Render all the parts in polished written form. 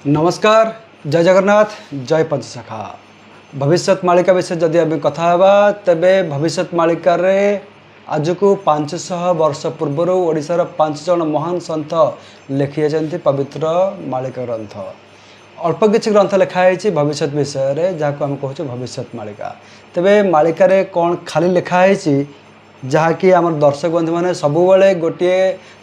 नमस्कार जय जगन्नाथ जय पंचशाखा भविष्य मालिका विषय जदि आम कथा तेबे भविष्य मालिका रे आज को 500 वर्ष पूर्वर ओडिशार 5 जन महान सन्थ लिखी पवित्र मालिका ग्रंथ अल्प किसी ग्रंथ लिखाई भविष्य विषय रे जहाँ आम कहूँ भविष्य मालिका तेबे मालिका रे कौन खाली लिखाई जहाँकि आम दर्शक बंधु मैंने सबुबले गोटे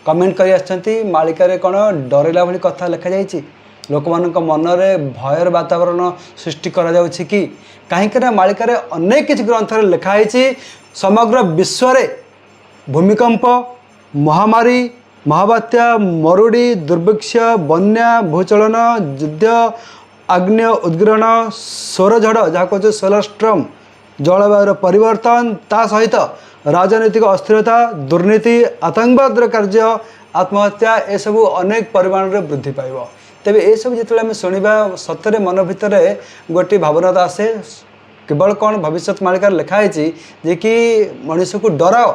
कमेंट कर मालिका रे कौन डरला भली कथा लिखा जाइए लोक मान मनरे भयर वातावरण सृष्टि करा जाउछि कि कहीं मालिका रे अनेक किसी ग्रंथ लिखाई समग्र विश्व रे भूमिकंप महामारी महाबात्या मरुड़ी दुर्भिक्ष बन्या भूचलन युद्ध आग्नेय उद्गिरण सौरझड़ जहाँ कहे सोलर स्ट्रम जलवायु परिवर्तन ता सहित राजनीतिक अस्थिरता दुर्नीति आतंकवाद कार्य आत्महत्या ए सबू अनेक परिमाण रे वृद्धि पाइब तेबे ये सब जो आम शुणा सतरे मन भितर गोटे भावना आसे केवल कौन भविष्य मालिका लिखाई जे कि मनुष्य को डराओ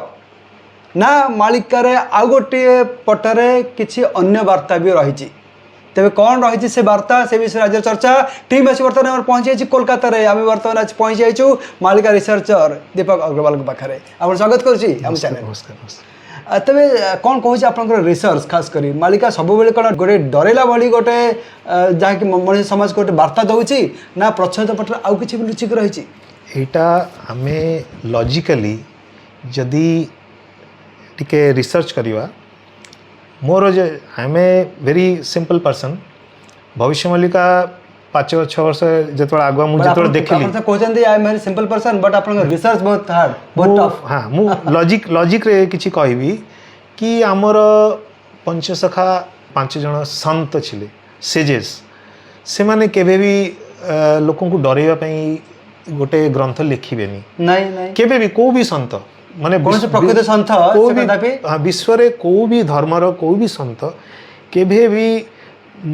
ना मालिका रे आउ गोटे पटरे किसी अन्य वार्ता भी रही तेबे कौन रही से वार्ता से विषय आज चर्चा टीम आसी बर्तमान पहुंची जाइए कोलकाता रे आम बर्तमान आज पहुंची जाइए मालिका रिसर्चर दीपक अग्रवाल पाखे आप स्वागत कर तेरे कौन कहूँ आप रिसर्च खास करी मालिका सब बेले कौन गोटे डरेला भली गोटे जहाँकि मनुष्य समाज को गोटे वार्ता दौची ना प्रच्छन्न पट आउ कि लुचिक रही यहाँ आम लॉजिकली जदि टिके रिसर्च करवा मोर I am a very simple person Bhavishya Malika 5-6 वर्ष जो आगुआ मुझे देखिली कहते I am very simple person but आप रिसर्च बहुत हार्ड बहुत टफ हाँ मु लॉजिक रे किछि कहबी कि आमर पंचसखा 5 जन संत छिले सेजेस से माने केबे भी लोकन को डरेवा पई गोटे ग्रंथ लिखिबेनी नहीं केबे भी को भी संत माने कौन से प्रकृत संत को भी हाँ विश्व रे को भी धर्मर को भी संत केबे भी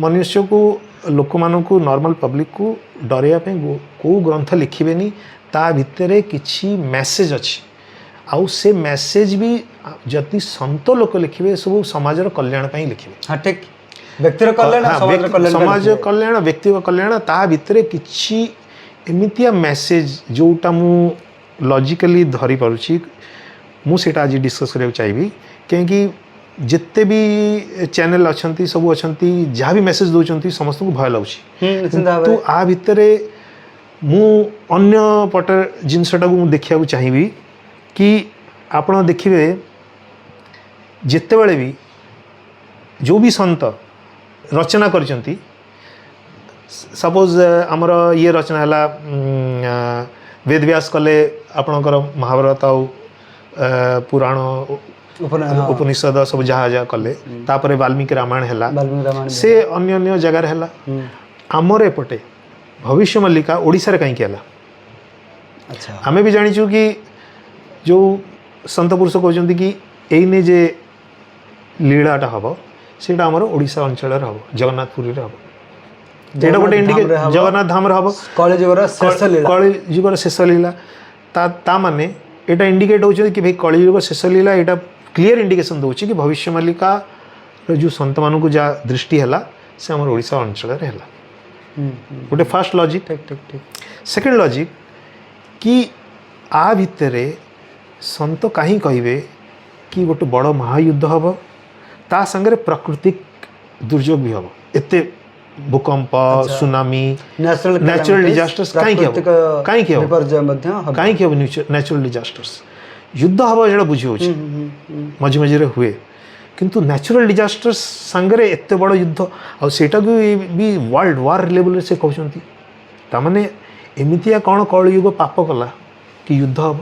मनुष्य को लोक मानू नॉर्मल पब्लिक को डरया को ग्रंथ लिखिबेनी ता भितरे किछि मेसेज अच्छी आउ से मेसेज भी जति संत लोक लिखिबे सब समाजर कल्याण पई लिखिबे हाँ ठीक व्यक्तिर कल्याण समाज कल्याण व्यक्ति कल्याण ता भितरे किछि एमितिया मेसेज जोटा मु लॉजिकली धरी पारुछि मु सेटा आज डिस्कस करबा चाहिबी क्योंकि जिते भी चैनल अच्छा सब अच्छा जहाँ भी मेसेज दौरान समस्त को भय लगे तो आ भितरे मु अन्य पटर जिनसटा को देखा चाहिए कि आपण देखिए जिते बड़े भी जो भी संत रचना करचंती सपोज आमर ये रचना है वेद व्यास कले आपणकर महाभारत आउ पुराण उपनिषद सब जहाँ जहाँ कले तापरे वाल्मीकि रामायण है से अन्य अन्य जगार है आमर एपटे भविष्य मालिका ओडिशा रे कहीं है अच्छा आम भी जाचु कि जो संत पुरुष कहते कि एने जे लीलाटा हम से ओडिशा अंचल हम जगन्नाथपुरी हम ये गोटे इंडिकेट जगन्नाथ धाम हम कलिजुगर शेष लीला ता माने यहाँ इंडिकेट हो कि भाई कलिजुग शेष लीला यहाँ क्लीयर इंडिकेशन दूसरी कि भविष्य मालिका जो संत मानू जहाँ दृष्टि है से आम ओडिशा अंचल है गोटे फास्ट लॉजिक सेकेंड लॉजिक कि आ भितरे संत कहीं कहे कि गोटे बड़ महायुद्ध हम ता संगे प्राकृतिक दुर्योग भी हम एते भूकंप सुनामी नेचुरल डिजास्टर्स कहीं नेचुरल डिजास्टर्स युद्ध हम जो बुझे मझे मझे हुए किंतु नेचुरल डिजास्टर्स सांगरे एत बड़ युद्ध आटा भी वर्ल्ड वार लेवल से कहते ताने एमतिया कौन कलयुग पाप कला कि युद्ध हम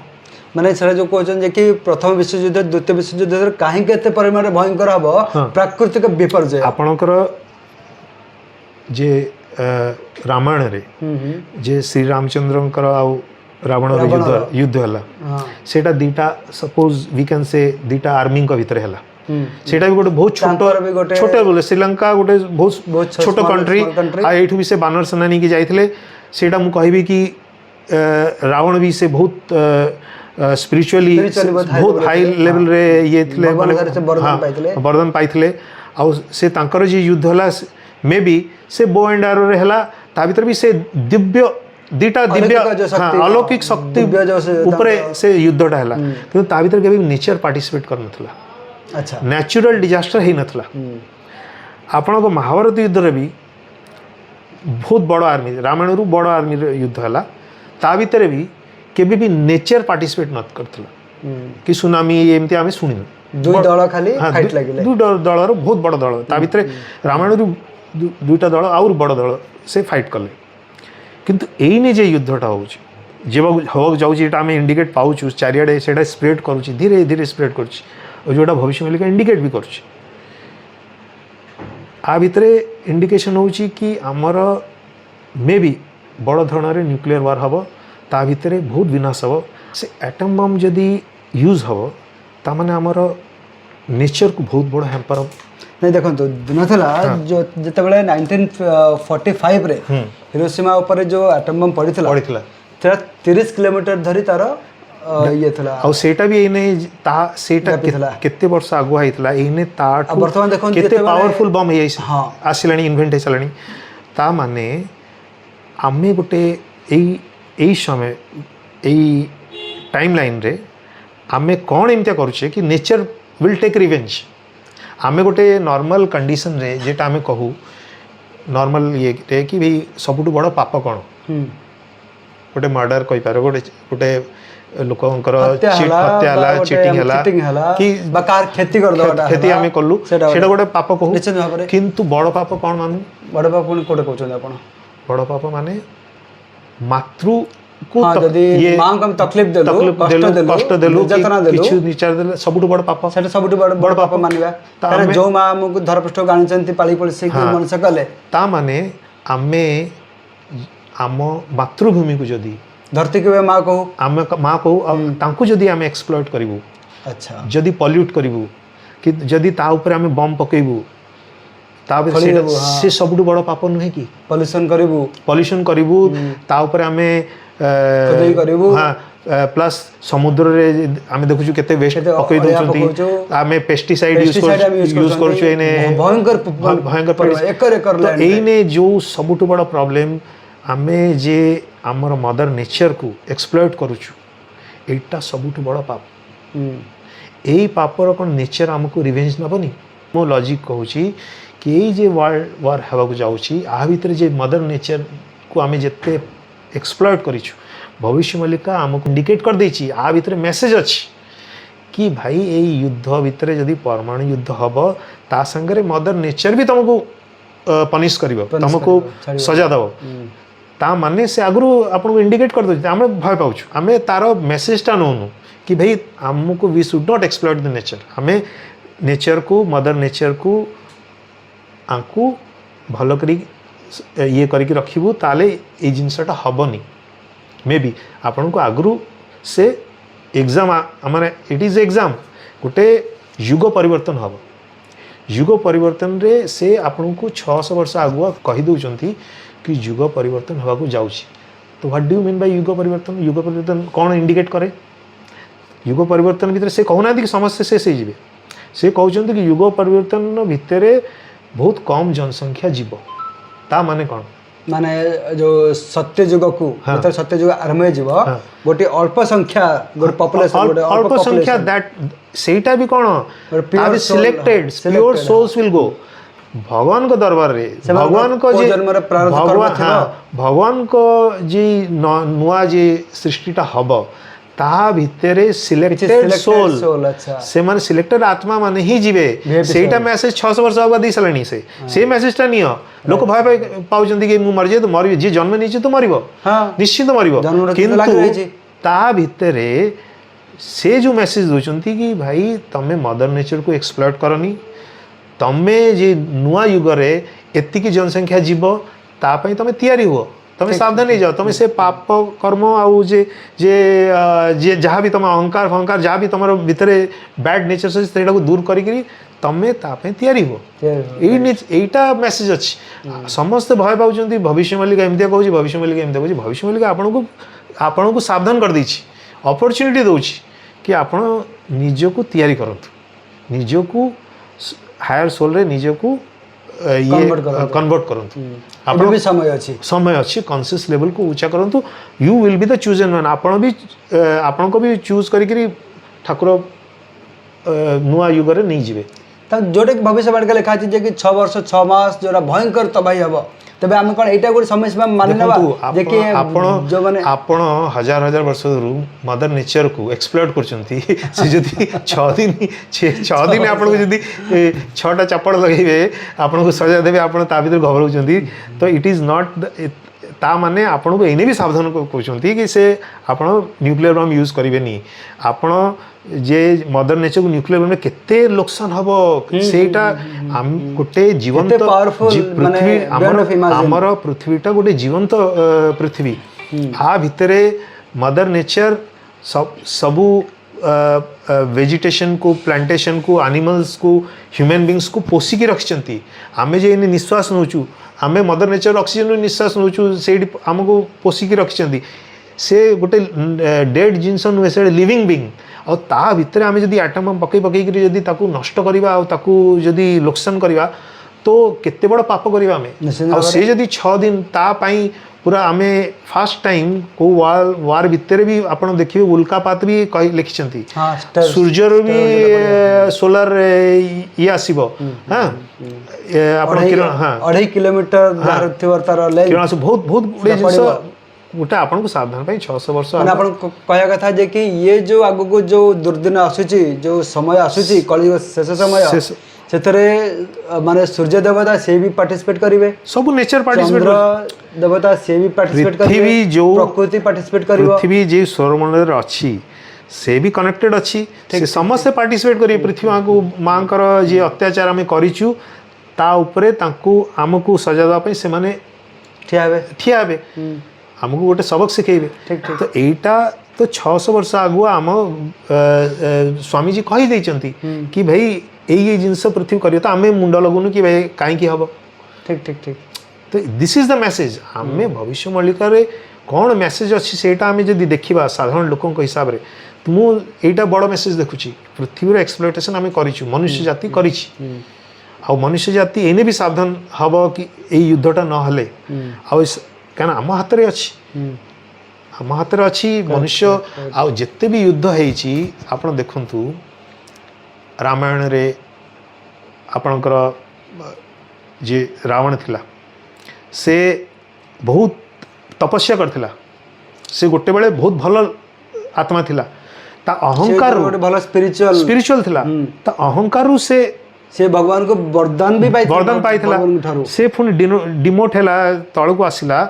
माने से जो कहते कि प्रथम विश्वयुद्ध द्वितीय विश्वयुद्ध कहीं परिमाण भयंकर हम प्राकृतिक विपर्यय आपणकर जे रामायण रे जे श्री रामचंद्र आउ रावण युद्ध है सेटा दीटा suppose we can say दीटा army भीतर है सेटा भी गोटे बहुत छोट बोले श्रीलंका गोटे बहुत छोट कंट्री एठू भी से बानर सेना नहीं जाइए सेटा मु कहबी कि रावण भी से बहुत स्पिरिचुअली बहुत हाई लेवल रे ये वरदान पाइथिले आ से तांकर जे युद्ध होला मे बी से बो एंड आरो रे हला ता भीतर भी से दिव्य दीटा दिव्य अलौकिक शक्ति ऊपर से युद्धटा हला किंतु ता भीतर केबे नेचर पार्टिसिपेट कर नथला अच्छा नेचुरल डिजास्टर ही नथला आपण को महाभारत युद्ध रे भी बहुत बड़ आर्मी रामायण रु बड़ आर्मी युद्ध हला ता भीतर भी केबे भी नेचर पार्टिसिपेट नत करथला कि सुनामी एमती आमे सुनिनु दुई दल खाली फाइट लागिले दुई दलर बहुत बड़ दल ता भीतर रामायण रु दुईटा दल आउर बड़ दल से फाइट कले किंतु एइने जे युद्धटा होउची जे होक जाउची एटा आमे इंडिकेट पाउछु चारियाडे सेटा स्प्रेड करूची धीरे धीरे स्प्रेड करूची और जोटा भविष्य में इंडिकेट भी करूची आ भितरे इंडिकेशन होउची कि आमर मे बी बड़ धरण न्यूक्लियर वार हबो ता भितरे बहुत विनाश हबो से एटम बम जदि यूज हबो ता माने आमर नेचर को बहुत बड़ हैम्पर हबो नहीं देखो दिन था जो जितेबाला 1945 रे हिरोशिमा ऊपर जो एटम बम पड़ी 30 किलोमीटर धरी तार ये थला आ सेटा भी एने ता सेटा केते वर्ष आगुआ हितला एने ता वर्तमान देखो केते पावरफुल बम हे आसिलानी इन्वेंट हे चलानी ता माने आमे गोटे एई समय एई टाइमलाइन रे आमे कोन एमते करूछे कि नेचर विल टेक रिवेंज आमे गोटे नॉर्मल कंडीशन रे जेटा आमे कहू नॉर्मल ये रे कि भाई सबुटु बड़ पाप कोन गोटे मर्डर कहि पारो गोटे लोकंकर हत्या हला चीटिंग हला कि बकार खेती कर दोटा खेती आमे कल्लू सेटा गोटे पाप कहू निश्चित भाबरे किंतु बड़ पाप कोन मानु बड़ पाप कोटे कहउछन आपण बड़ पाप माने मातृ को ये मां को तकलीफ देलु कष्ट देलु किछु विचार देले सबुटु बड़ पाप सेटा सबुटु बड़ पाप मानिबा कारण जो मां हमकु धरपृष्ठ गाणिचंती पाली पळसी कि मनुष्य कले ता माने आमे आम मातृभूमि को जदी धरती के मां कहू आमे मां कहू तांकु जदी आमे एक्सप्लॉइट करिवु अच्छा जदी पॉल्यूट करिवु कि जदी ता ऊपर आमे बम पकेइबु ता से सबुटु बड़ पाप नहे कि पॉल्यूशन करिवु ता ऊपर आमे खदई करिवु हां प्लस समुद्र रे आमे देखुछु केते वेस्ट पकई दोचंती आमे पेस्टिसाइड यूज करछु एने भयंकर एकर लैंड एने जो सबुटु बड़ प्रॉब्लम आमे जे हमर मदर नेचर को एक्सप्लॉइट करूछु एटा सबुटु बड़ पाप एई पापर कोन नेचर हमको रिवेंज नबनी मो लॉजिक कहूची कि एई जे वर्ल्ड वार हेबा को जाउची आ भीतर जे मदर नेचर को आमे जत्ते एक्सप्लॉइट करिछु भविष्य मल्लिका हमको इंडिकेट कर देछि आ भीतर मेसेज अछि कि भाई एई युद्ध भीतर जदी परमाणु युद्ध हबो ता संगरे मदर नेचर भी तुमको पनिश करिवो तुमको सजा दबो ता माने से आगु आपन को इंडिकेट कर दो आमे भय पाउछु आमे तारो मेसेज टा नोनु कि भाई हमको we should not exploit the nature हमें नेचर को मदर नेचर को आंकु भलो करी ये करिक रखिबु ताले ए जिंसटा हबनी मे बी आपन को आगु से एग्जाम माने इट इज एग्जाम गोटे युग परिवर्तन हबो युग परिवर्तन रे से आपन को 600 वर्ष आगुआ कहि दउचंती कि युग परिवर्तन होगा जाउची तो what do you mean by युग परिवर्तन कौन इंडिकेट करे युग परिवर्तन भीतर से कहना कि समस्या शेष हो जाए से कहते कि युग परिवर्तन भितर बहुत कम जनसंख्या जीव ता माने कौन माने जो सत्य युग को मतलब सत्य युग आरंभ जीव गोटे अल्प संख्या गोटे पॉपुलेशन गोटे अल्प संख्या दैट सेटा भी कौन pure selected pure souls will go भगवान को दरबार रे भगवान को जे भगवान को जी नुआ जे सृष्टिटा हबो ता भितरे सिलेक्टेड सोल अच्छा से माने सिलेक्टेड आत्मा माने ही जीवे सेटा मैसेज 600 वर्ष आगुआ दी सलानी से मैसेज टा नियो लोक भय पाउचंदी कि मु मर जे तो मरियो जे जन्म नीचे तो मरिबो निश्चित मरिबो किंतु ता भितरे से जो मैसेज दोचंती कि भाई तमे मदर नेचर को एक्सप्लॉइट करनी तमे जे नुआ युग रे एतिकी जनसंख्या जीव ता पई तमे तैयारी हो तमे सावधान हो जाओ तमे से पाप कर्म आउ जे जे जे जहाँ भी तम अहंकार फंकार जहाँ भी तुम भितर बैड नेचर से सेटा को दूर करी तमे ता पई तैयारी हो एटा मेसेज अछि समस्त भय पाउचंती भविष्य मल्लिका एमतिया कहूची भविष्य मल्लिका एमतिया कहूची भविष्य मल्लिका आपन को सावधान कर देछि अपॉर्चुनिटी दोछि कि आपण निज को तैयारी करंतु निज को हायर सोल रे निज को ये कन्वर्ट करूँ आप भी समय अच्छी कॉन्शियस लेवल को ऊंचा करूँ you will be the chosen man आपण को भी चूज करी ठाकुर नुआ युगर नहीं जीवे जोटा कि भविष्यवाणी का लिखा है कि 6 वर्ष 6 मास जोरा भयंकर तबाही हम तबे आम कौन एटा गोटे समय मानि नबा जे कि जो माने आपण हजार हजार वर्ष मदर नेचर को एक्सप्लोर करचंती से जदी 6 दिन आपण को जदी 6टा चपड़ लगेबे आपण को सजा देबे आपण ता भीतर घबराउचंती तो इट इज नॉट ता माने आपण को एने भी सावधान कहउचंती कि से आपण न्यूक्लियर बम यूज करिवेनी आपण जे मदर नेचर को न्यूक्लियर बम में केते लोकसान हबो सेटा हम गोटे जीवंत पृथ्वी हमर पृथ्वीटा गोटे जीवंत पृथ्वी आ भितरे मदर नेचर सबु वेजिटेशन को प्लांटेशन को एनिमल्स को ह्यूमन बींग्स को पोषिकी रखिंट आम जे निश्वास नौचु आम मदर नेचर ऑक्सीजन निश्वास नौचु से आमको पोषिकी रखिंट से गोटे डेड जिनस नुहे से लिविंग बींग और ता भितर आम जब आटम पकई पकईकि जदि ताकू नष्ट करवा ताकू जदि लोकसान करवा तो केते बड़ पाप करवा आम और से जदि 6 दिन ता पाई पूरा आम फास्ट टाइम को वार भितर भी आपड़ देखिए उल्कापात भी लिखिं सूर्यर भी सोलार ये आसब हाँ किरण 2.5 किलोमीटर किरण बहुत बहुत गुड़े जिन गोटे आपको सावधान 600 वर्ष कहया कथा जे कि ये जो आगु को जो दुर्दिन आसुची जो समय आसुची कलियुग शेष समय सेतरे माने सूर्य देवता से भी पार्टिसिपेट करिवे सब नेचर पार्टिसिपेट चंद्र देवता से भी पार्टिसिपेट करिवे पृथ्वी जो प्रकृति पार्टिसिपेट करिवो पृथ्वी जे सौरमंडल रे अछि से भी कनेक्टेड अछि से समस्त पार्टिसिपेट करिवे पृथ्वी को मांकर जे अत्याचार हम करिचु ता ऊपरे तांकू हमकू सजा दवा पे से माने ठिया हेबे हमको गोटे सबक शिखेबे तो एटा तो 600 वर्ष आगुआ आम स्वामी जी कही देइचंती कि भाई ये जिनस पृथ्वी करियो तो आम मुंड लगुनु कि भाई कहीं हम ठीक ठीक ठीक तो दिस इज द मेसेज आम भविष्य मल्लिकार कौन मेसेज अच्छी सेटा आम जब देखा साधारण लोकों हिसाब से तो मुझा बड़ मेसेज देखुची पृथ्वी एक्सप्लोइटेशन आम करिछु मनुष्य जाति करिछि आ मनुष्य जाति एने भी सावधान हम कि ये युद्धटा नहले क्या आम हाथ में अच्छी आम हाथ में अच्छी मनुष्य आउ जिते भी युद्ध होती आप देखु रामायण रे आपणकर जे रावण थिला से बहुत तपस्या करथिला से गोटे बेले बहुत भल आत्मा थिला ता अहंकार भल स्पिरिचुअल थिला ता अहंकार से भगवान को वरदान पाई से पुणी डिमोट है तल को आसला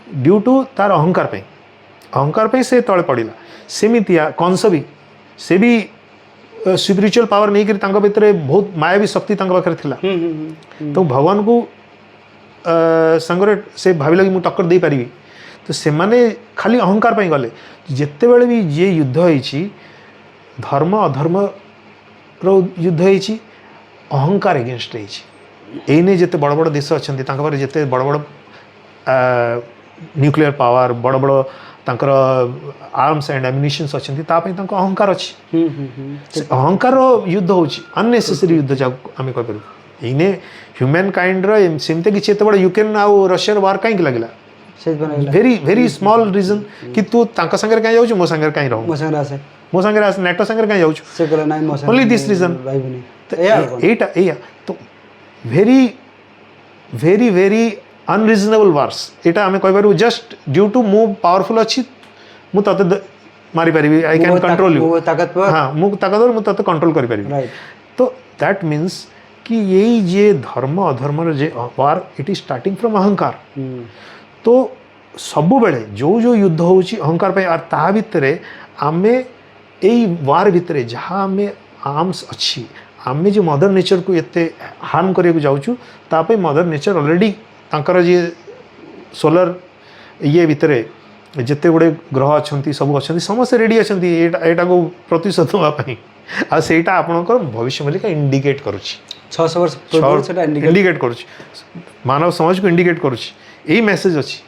ड्यू टू तार अहंकार पे से तले पड़ा सेमितिया कंस भी से भी स्पिरिचुअल पावर नहीं करी भितर बहुत मायावी शक्ति पाखे थिला तो भगवान को संगरे से भाविला कि टक्कर दे पारि तो से माने खाली अहंकार पे गले जिते बड़े भी ये युद्ध होइछि धर्म अधर्म रो युद्ध होइछि अहंकार एगेन्स्ट एने जिते बड़ बड़ देश अच्छा पाखे जिते बड़ बड़ न्यूक्लियर पावर बड़ बड़ तांकर आर्म्स एंड एम्युनिशन्स अच्छी अहंकार अच्छी अहंकार युद्ध होची अननेसेसरी युद्ध जहाँ आम कहीपर इने ह्यूमन काइंड सेमती किसी एत बड़ यूक्रेन आउ रशिया वार कहीं लगला वेरी वेरी स्मॉल रीजन कि तू संगे कहीं जाऊँ मो संगे कहीं रहूँ मो संगे नेटो संगे कहीं जाऊँ ओनली दिस रीजन एटा तो very very very unreasonable wars यहाँ आम कहीपर जस्ट ड्यू टू मु पावरफुल अच्छी मु तते मारी पारि आई कैन कंट्रोल यू हाँ मु ताकतवर मु तते कंट्रोल करि पारि तो दैट मीन्स कि यही जे धर्म अधर्म जे वार इट इज स्टार्टिंग फ्रॉम अहंकार तो सबु बेले जो जो युद्ध होची अहंकार पे और ता भितर आमे एई वार भितर जहाँ आम आर्म्स अच्छी आमे जो मदर नेचर को एते हार्म करने जाऊँ तापे मदर नेचर ऑलरेडी तांकर जे सोलर ये भितर जिते गुड़े ग्रह अच्छा सब अच्छा समस्ते रेडी अच्छा यहाँ को प्रतिशोध नापी आ सेटा आपणकर भविष्य मल्लिका इंडिकेट करुच्ची 600 वर्ष इंडिकेट करुच्ची मानव समाज को इंडिकेट करुच्ची यही मेसेज अच्छी।